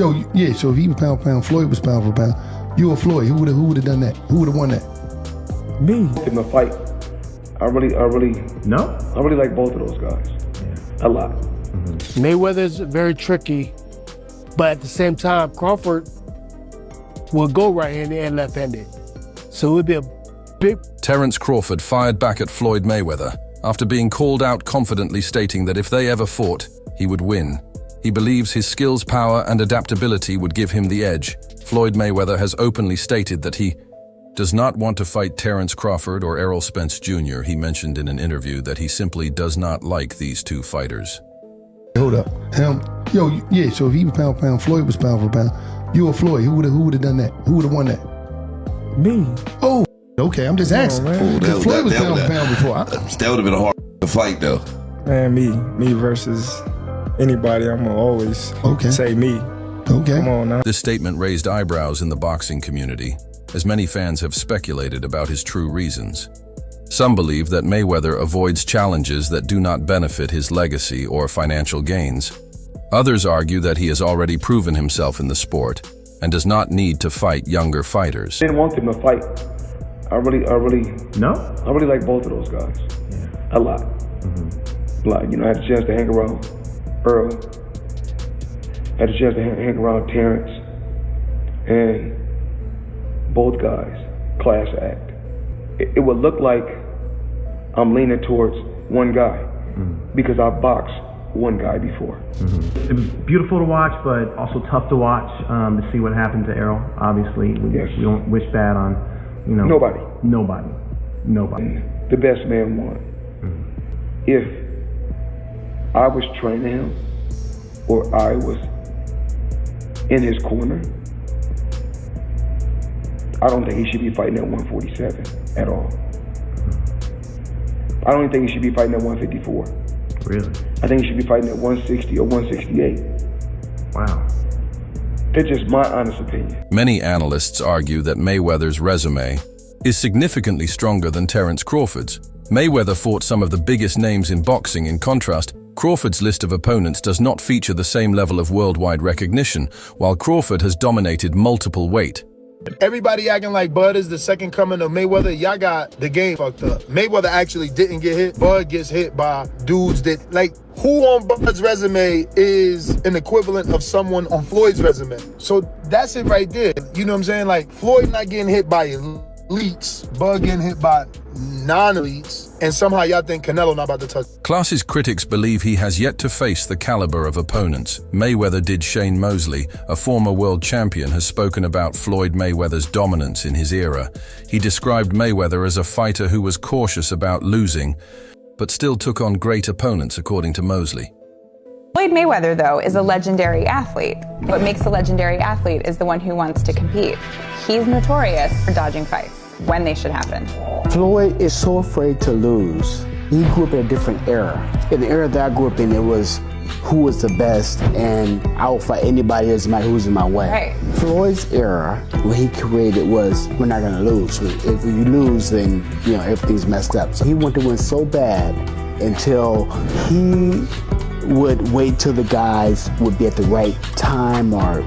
Yo, yeah, so if he was pound for pound, Floyd was pound for pound. You or Floyd, who would have done that? Who would have won that? Me. In the fight, I really like both of those guys. Yeah. A lot. Mm-hmm. Mayweather's very tricky, but at the same time, Crawford will go right-handed and left-handed. So it would be a big... Terence Crawford fired back at Floyd Mayweather after being called out, confidently stating that if they ever fought, he would win. He believes his skills, power, and adaptability would give him the edge. Floyd Mayweather has openly stated that he does not want to fight Terence Crawford or Errol Spence Jr. He mentioned in an interview that he simply does not like these two fighters. Hold up. Yo, yeah, so if he was pound for pound, Floyd was pound for pound. You or Floyd, who would have done that? Who would have won that? Me. Oh, okay, I'm just asking. Floyd was pound for pound before. That would have been a hard fight, though. Man, me versus anybody, I'm gonna always say me. Okay. Come on now. This statement raised eyebrows in the boxing community, as many fans have speculated about his true reasons. Some believe that Mayweather avoids challenges that do not benefit his legacy or financial gains. Others argue that he has already proven himself in the sport and does not need to fight younger fighters. I didn't want him to fight. I really like both of those guys. Yeah. A lot. Mm-hmm. Like, I had a chance to hang around Earl. I had a chance to hang around Terence. And both guys, class act. It would look like I'm leaning towards one guy because I boxed one guy before. It was beautiful to watch, but also tough to watch to see what happened to Errol. Obviously, we don't wish bad on, Nobody. And the best man won. If I was training him or I was in his corner, I don't think he should be fighting at 147 at all. I don't even think he should be fighting at 154. Really? I think he should be fighting at 160 or 168. Wow. That's just my honest opinion. Many analysts argue that Mayweather's resume is significantly stronger than Terence Crawford's. Mayweather fought some of the biggest names in boxing. In contrast, Crawford's list of opponents does not feature the same level of worldwide recognition, while Crawford has dominated multiple weight. Everybody acting like Bud is the second coming of Mayweather. Y'all got the game fucked up. Mayweather actually didn't get hit. Bud gets hit by dudes that, who on Bud's resume is an equivalent of someone on Floyd's resume? So that's it right there. You know what I'm saying? Floyd not getting hit by elites, Bud getting hit by non-elites, and somehow y'all think Canelo not about to touch. Class's critics believe he has yet to face the caliber of opponents. Mayweather did. Shane Mosley, a former world champion, has spoken about Floyd Mayweather's dominance in his era. He described Mayweather as a fighter who was cautious about losing, but still took on great opponents, according to Mosley. Floyd Mayweather, though, is a legendary athlete. What makes a legendary athlete is the one who wants to compete. He's notorious for dodging fights when they should happen. Floyd is so afraid to lose. He grew up in a different era. In the era that I grew up in, it was who was the best, and I will fight anybody that doesn't matter who's in my way. Right. Floyd's era, what he created was, we're not gonna lose. If you lose, then everything's messed up. So he wanted to win so bad until he would wait till the guys would be at the right time or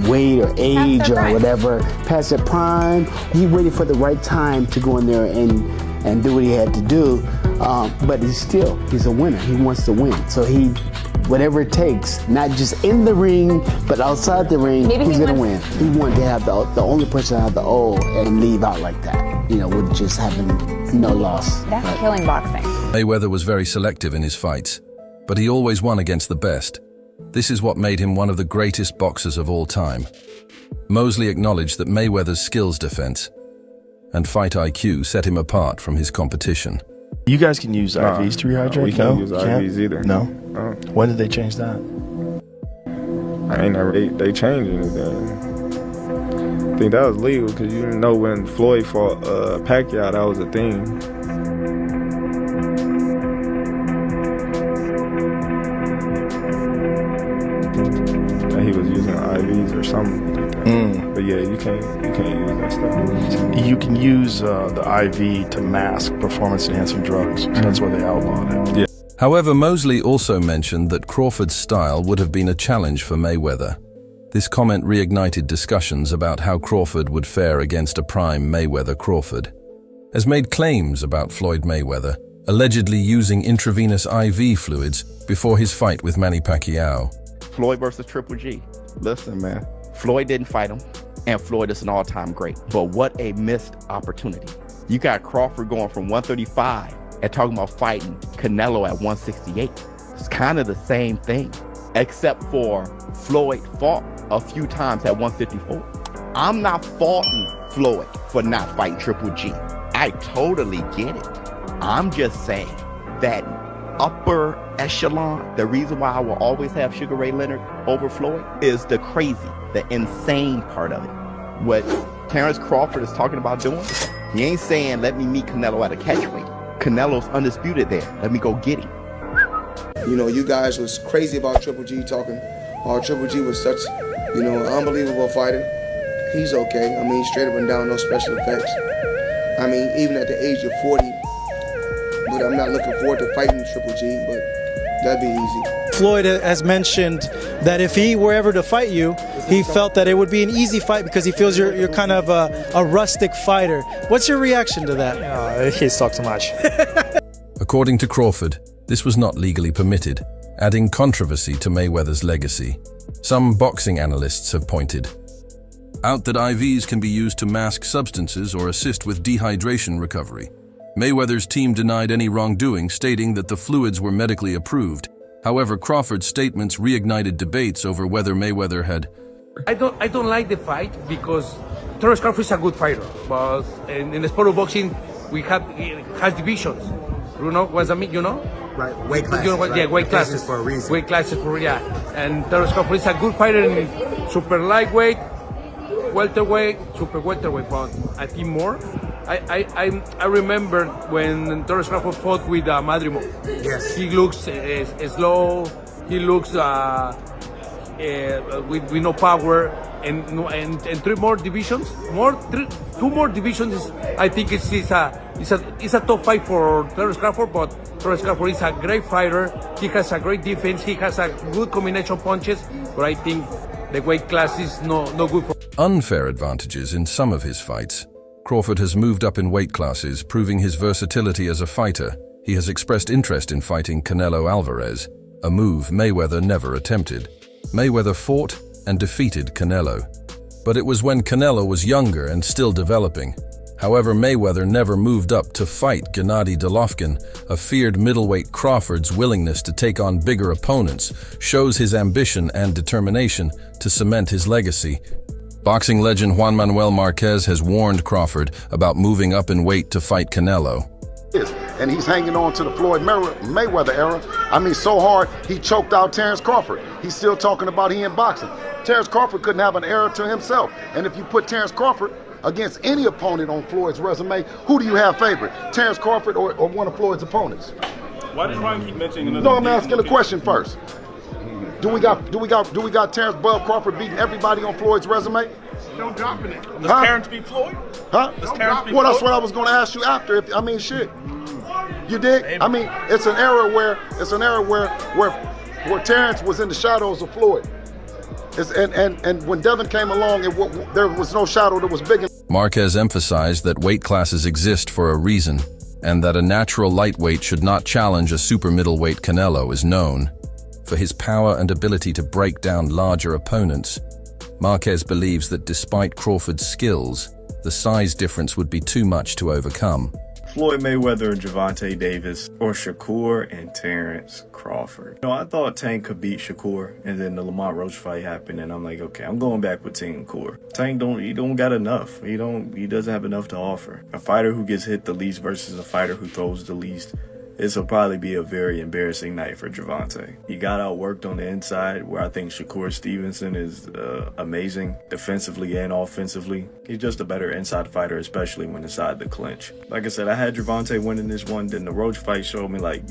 weight or age or whatever, past their prime. He waited for the right time to go in there and do what he had to do. But he's a winner. He wants to win. So whatever it takes, not just in the ring, but outside the ring, he's gonna win. He wanted to have the only person to have the O and leave out like that, with just having no loss. That's killing boxing. Mayweather was very selective in his fights, but he always won against the best. This is what made him one of the greatest boxers of all time. Mosley acknowledged that Mayweather's skills defense and fight IQ set him apart from his competition. You guys can use IVs to rehydrate? We can't use IVs either. No? When did they change that? They changed anything. I think that was legal because you didn't know when Floyd fought Pacquiao, that was a thing. He was using IVs or something like that. But yeah, you can't use that stuff. You can use the IV to mask performance-enhancing drugs. So that's why they outlawed it. Yeah. However, Mosley also mentioned that Crawford's style would have been a challenge for Mayweather. This comment reignited discussions about how Crawford would fare against a prime Mayweather-Crawford, has made claims about Floyd Mayweather, allegedly using intravenous IV fluids before his fight with Manny Pacquiao. Floyd versus Triple G. Listen, man, Floyd didn't fight him, and Floyd is an all-time great. But what a missed opportunity. You got Crawford going from 135 and talking about fighting Canelo at 168. It's kind of the same thing, except for Floyd fought a few times at 154. I'm not faulting Floyd for not fighting Triple G. I totally get it. I'm just saying that upper echelon, the reason why I will always have Sugar Ray Leonard over Floyd is the crazy, the insane part of it. What Terence Crawford is talking about doing, he ain't saying, let me meet Canelo at a catchweight. Canelo's undisputed there. Let me go get him. You know, you guys was crazy about Triple G talking. Triple G was such, unbelievable fighter. He's okay. I mean, straight up and down, no special effects. I mean, even at the age of 40, but I'm not looking forward to fighting Triple G, but that'd be easy. Floyd has mentioned that if he were ever to fight you, he felt that it would be an easy fight because he feels you're kind of a rustic fighter. What's your reaction to that? He talks too much. According to Crawford, this was not legally permitted, adding controversy to Mayweather's legacy. Some boxing analysts have pointed out that IVs can be used to mask substances or assist with dehydration recovery. Mayweather's team denied any wrongdoing, stating that the fluids were medically approved. However, Crawford's statements reignited debates over whether Mayweather had... I don't like the fight because Terence Crawford is a good fighter, but in the sport of boxing, it has divisions. You know what I mean, Right, weight classes. Yeah, weight classes. For a reason. Weight classes And Terence Crawford is a good fighter in super lightweight, welterweight, super welterweight, but I think more. I remember when Terence Crawford fought with Madrimo. Yes. He looks slow. He looks with no power, and three more divisions. Two more divisions. I think it's a top fight for Terence Crawford, but Terence Crawford is a great fighter. He has a great defense. He has a good combination punches, but I think the weight class is no good for unfair advantages in some of his fights. Crawford has moved up in weight classes, proving his versatility as a fighter. He has expressed interest in fighting Canelo Alvarez, a move Mayweather never attempted. Mayweather fought and defeated Canelo, but it was when Canelo was younger and still developing. However, Mayweather never moved up to fight Gennady Golovkin, a feared middleweight. Crawford's willingness to take on bigger opponents shows his ambition and determination to cement his legacy. Boxing legend Juan Manuel Marquez has warned Crawford about moving up in weight to fight Canelo. And he's hanging on to the Floyd Mayweather era. I mean, so hard, he choked out Terence Crawford. He's still talking about he in boxing. Terence Crawford couldn't have an era to himself. And if you put Terence Crawford against any opponent on Floyd's resume, who do you have favorite? Terence Crawford or one of Floyd's opponents? Why does Ryan keep mentioning another? No, I'm asking a question first. Do we got Terence Bud Crawford beating everybody on Floyd's resume? No dropping it. Does Terence beat Floyd? Huh? Does Terence beat Well, that's Floyd? what I was going to ask you after. Shit. You dig? I mean, it's an era where Terence was in the shadows of Floyd. And when Devin came along, there was no shadow that was big enough. Marquez emphasized that weight classes exist for a reason, and that a natural lightweight should not challenge a super middleweight. Canelo is known for his power and ability to break down larger opponents. Marquez believes that despite Crawford's skills, the size difference would be too much to overcome. Floyd Mayweather and Gervonta Davis, or Shakur and Terence Crawford. I thought Tank could beat Shakur, and then the Lamont Roach fight happened, and I'm like, okay, I'm going back with Tank Shakur. Tank don't got enough. He doesn't have enough to offer. A fighter who gets hit the least versus a fighter who throws the least. This will probably be a very embarrassing night for Gervonta. He got outworked on the inside, where I think Shakur Stevenson is amazing defensively and offensively. He's just a better inside fighter, especially when inside the clinch. Like I said, I had Gervonta winning this one. Then the Roach fight showed me, like,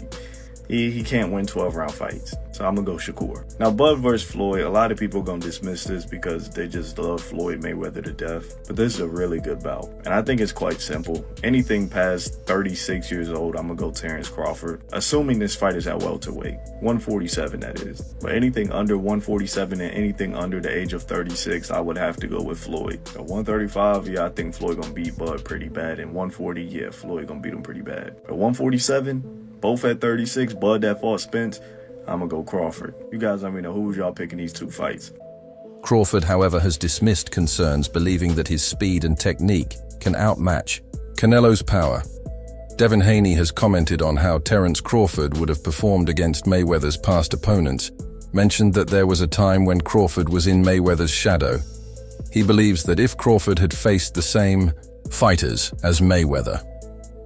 He can't win 12-round fights. So I'm going to go Shakur. Now, Bud versus Floyd, a lot of people are going to dismiss this because they just love Floyd Mayweather to death. But this is a really good bout. And I think it's quite simple. Anything past 36 years old, I'm going to go Terence Crawford. Assuming this fight is at welterweight. 147, that is. But anything under 147 and anything under the age of 36, I would have to go with Floyd. At 135, yeah, I think Floyd going to beat Bud pretty bad. And 140, yeah, Floyd going to beat him pretty bad. At 147, both at 36, Bud that fought Spence, I'm going to go Crawford. You guys let me know who y'all picking these two fights. Crawford, however, has dismissed concerns, believing that his speed and technique can outmatch Canelo's power. Devin Haney has commented on how Terence Crawford would have performed against Mayweather's past opponents, mentioned that there was a time when Crawford was in Mayweather's shadow. He believes that if Crawford had faced the same fighters as Mayweather.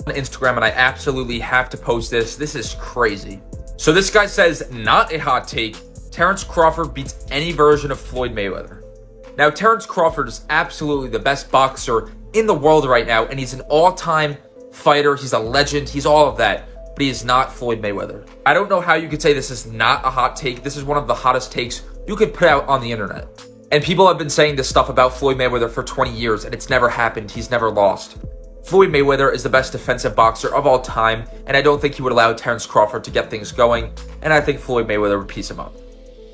On Instagram, and I absolutely have to post this. This is crazy. So this guy says, not a hot take, Terence Crawford beats any version of Floyd Mayweather. Now, Terence Crawford is absolutely the best boxer in the world right now, and he's an all-time fighter. He's a legend. He's all of that, but he is not Floyd Mayweather. I don't know how you could say this is not a hot take. This is one of the hottest takes you could put out on the internet. And people have been saying this stuff about Floyd Mayweather for 20 years, and it's never happened. He's never lost. Floyd Mayweather is the best defensive boxer of all time, and I don't think he would allow Terence Crawford to get things going, and I think Floyd Mayweather would piece him up.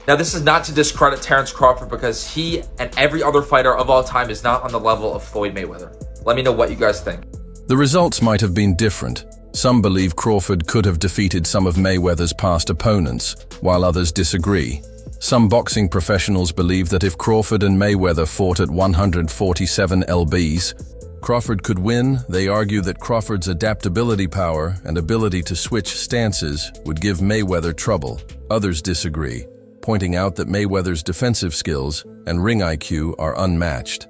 Now, this is not to discredit Terence Crawford because he and every other fighter of all time is not on the level of Floyd Mayweather. Let me know what you guys think. The results might have been different. Some believe Crawford could have defeated some of Mayweather's past opponents, while others disagree. Some boxing professionals believe that if Crawford and Mayweather fought at 147 lbs, Crawford could win. They argue that Crawford's adaptability power and ability to switch stances would give Mayweather trouble. Others disagree, pointing out that Mayweather's defensive skills and ring IQ are unmatched.